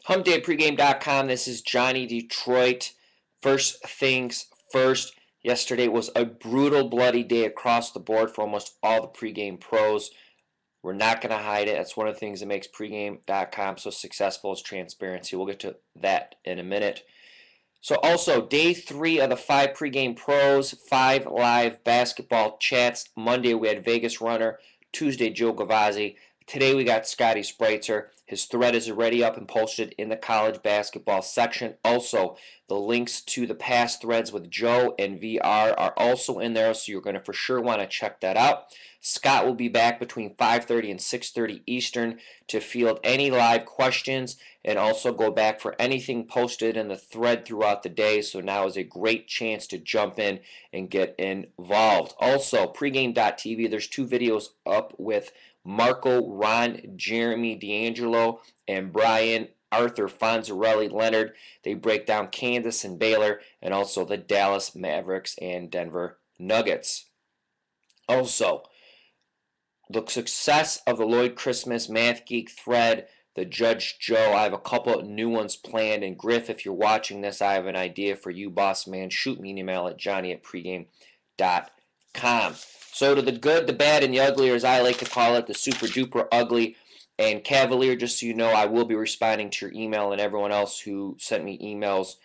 HumpDayPregame.com. This is Johnny Detroit. First things first. Yesterday was a brutal, bloody day across the board for almost all the pregame pros. We're not going to hide it. That's one of the things that makes pregame.com so successful is transparency. We'll get to that in a minute. So also, day 3 of the 5 pregame pros, 5 live basketball chats. Monday we had Vegas Runner. Tuesday, Joe Gavazzi. Today we got Scotty Spreitzer. His thread is already up and posted in the college basketball section. Also, the links to the past threads with Joe and VR are also in there, so you're going to for sure want to check that out. Scott will be back between 5:30 and 6:30 Eastern to field any live questions and also go back for anything posted in the thread throughout the day. So now is a great chance to jump in and get involved. Also, pregame.tv, there's 2 videos up with Marco, Ron, Jeremy D'Angelo, and Brian Arthur Fonzarelli Leonard. They break down Kansas and Baylor, and also the Dallas Mavericks and Denver Nuggets. Also, the success of the Lloyd Christmas Math Geek thread, the Judge Joe. I have a couple of new ones planned. And Griff, if you're watching this, I have an idea for you, boss man. Shoot me an email at johnny@pregame.com. So to the good, the bad, and the ugly, or as I like to call it, the super duper ugly and Cavalier, just so you know, I will be responding to your email and everyone else who sent me emails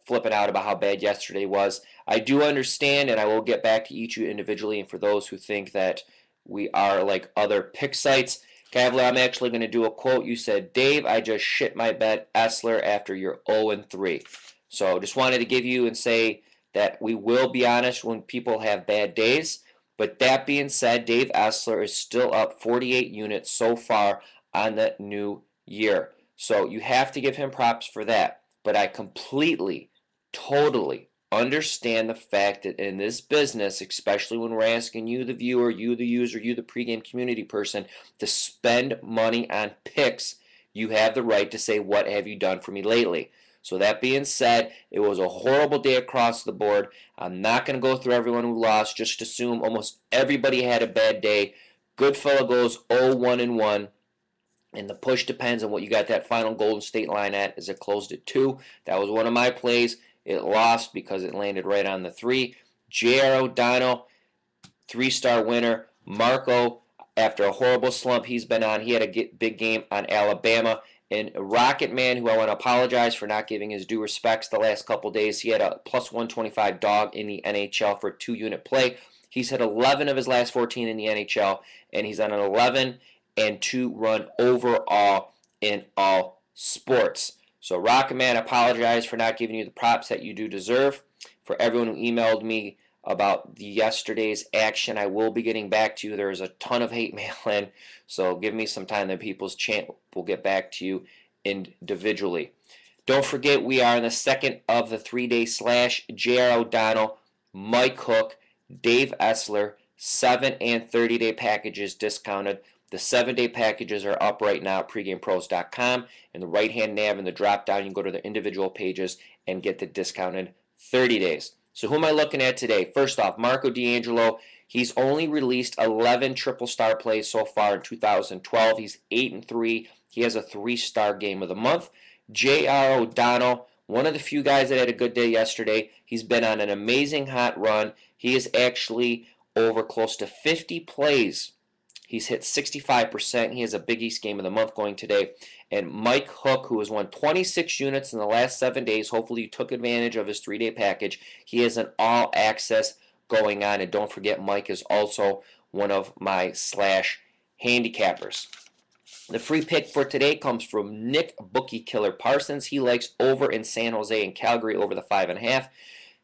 flipping out about how bad yesterday was. I do understand, and I will get back to each of you individually, and for those who think that we are like other pick sites, Cavalier, I'm actually going to do a quote. You said, Dave, I just shit my bed, Essler, after your 0-3. So just wanted to give you and say that we will be honest when people have bad days. But that being said, Dave Essler is still up 48 units so far on the new year. So you have to give him props for that. But I completely, totally understand the fact that in this business, especially when we're asking you, the viewer, you, the user, you, the pregame community person, to spend money on picks, you have the right to say, what have you done for me lately? So that being said, it was a horrible day across the board. I'm not going to go through everyone who lost. Just assume almost everybody had a bad day. Goodfellow goes 0-1-1. And the push depends on what you got that final Golden State line at. As it closed at 2. That was one of my plays. It lost because it landed right on the 3. J.R. O'Donnell, 3-star winner. Marco, after a horrible slump he's been on, he had a big game on Alabama. And Rocket Man, who I want to apologize for not giving his due respects the last couple days, he had a plus 125 dog in the NHL for a 2-unit play. He's hit 11 of his last 14 in the NHL, and he's on an 11-2 run overall in all sports. So Rocket Man, I apologize for not giving you the props that you do deserve. For everyone who emailed me about yesterday's action, I will be getting back to you. There is a ton of hate mail in, so give me some time. Then people's chant will get back to you individually. Don't forget, we are in the second of the 3-day slash. J.R. O'Donnell, Mike Hook, Dave Essler, 7 and 30-day packages discounted. The 7-day packages are up right now at pregamepros.com. In the right-hand nav in the drop-down, you can go to the individual pages and get the discounted 30 days. So who am I looking at today? First off, Marco D'Angelo. He's only released 11 triple-star plays so far in 2012. He's 8-3. He has a 3-star game of the month. J.R. O'Donnell, one of the few guys that had a good day yesterday. He's been on an amazing hot run. He is actually over close to 50 plays. He's hit 65%. He has a Big East game of the month going today. And Mike Hook, who has won 26 units in the last 7 days, hopefully you took advantage of his 3-day package. He has an all-access going on. And don't forget, Mike is also one of my slash handicappers. The free pick for today comes from Nick Bookie Killer Parsons. He likes over in San Jose and Calgary over the 5.5.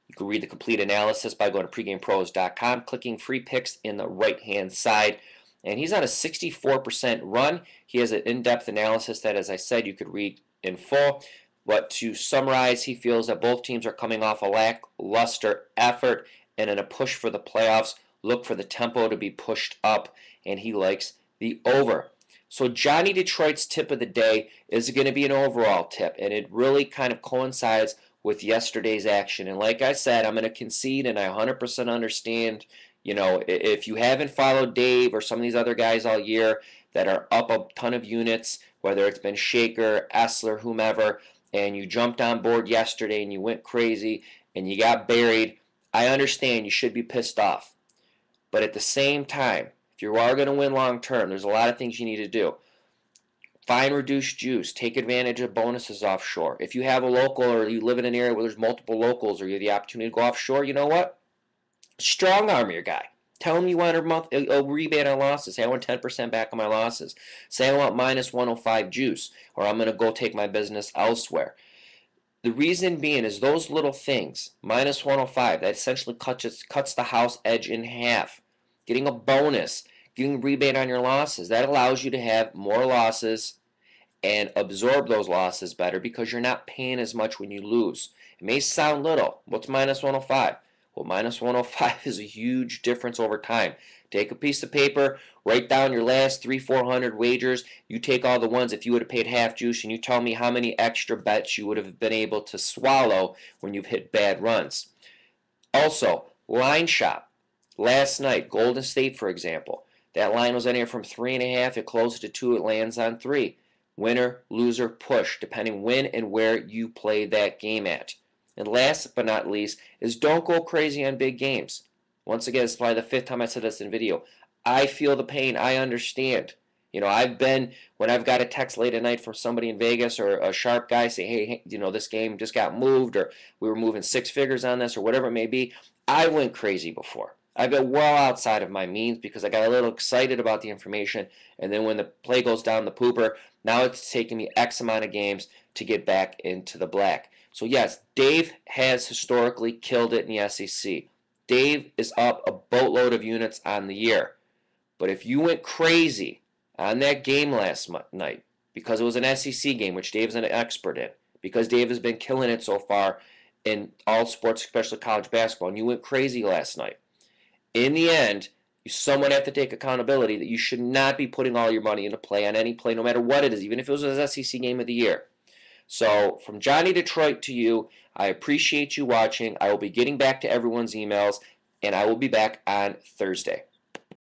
You can read the complete analysis by going to pregamepros.com, clicking free picks in the right-hand side. And he's on a 64% run. He has an in-depth analysis that, as I said, you could read in full. But to summarize, he feels that both teams are coming off a lackluster effort, and in a push for the playoffs, look for the tempo to be pushed up, and he likes the over. So Johnny Detroit's tip of the day is going to be an overall tip, and it really kind of coincides with yesterday's action. And like I said, I'm going to concede, and I 100% understand. You know, if you haven't followed Dave or some of these other guys all year, that are up a ton of units, whether it's been Shaker, Essler, whomever, and you jumped on board yesterday and you went crazy and you got buried, I understand you should be pissed off. But at the same time, if you are going to win long term, there's a lot of things you need to do. Find reduced juice. Take advantage of bonuses offshore. If you have a local or you live in an area where there's multiple locals or you have the opportunity to go offshore, you know what? Strong arm your guy. Tell him you want a rebate on losses. Say, I want 10% back on my losses. Say, I want minus 105 juice, or I'm going to go take my business elsewhere. The reason being is those little things, minus 105, that essentially cuts the house edge in half. Getting a bonus, getting a rebate on your losses, that allows you to have more losses and absorb those losses better because you're not paying as much when you lose. It may sound little. What's minus 105? Well, minus 105 is a huge difference over time. Take a piece of paper, write down your last 300-400 wagers. You take all the ones if you would have paid half juice, and you tell me how many extra bets you would have been able to swallow when you've hit bad runs. Also, line shop. Last night, Golden State, for example, that line was anywhere from 3.5. It closed to 2. It lands on 3. Winner, loser, push, depending when and where you play that game at. And last but not least is don't go crazy on big games. Once again, it's probably the 5th time I said this in video. I feel the pain. I understand. You know, when I've got a text late at night from somebody in Vegas or a sharp guy say, hey, you know, this game just got moved or we were moving 6 figures on this or whatever it may be. I went crazy before. I've been well outside of my means because I got a little excited about the information, and then when the play goes down the pooper, now it's taking me X amount of games to get back into the black. So yes, Dave has historically killed it in the SEC. Dave is up a boatload of units on the year. But if you went crazy on that game last night, because it was an SEC game, which Dave's an expert in, because Dave has been killing it so far in all sports, especially college basketball, and you went crazy last night, in the end, you somewhat have to take accountability that you should not be putting all your money into play on any play, no matter what it is, even if it was an SEC game of the year. So from Johnny Detroit to you, I appreciate you watching. I will be getting back to everyone's emails, and I will be back on Thursday.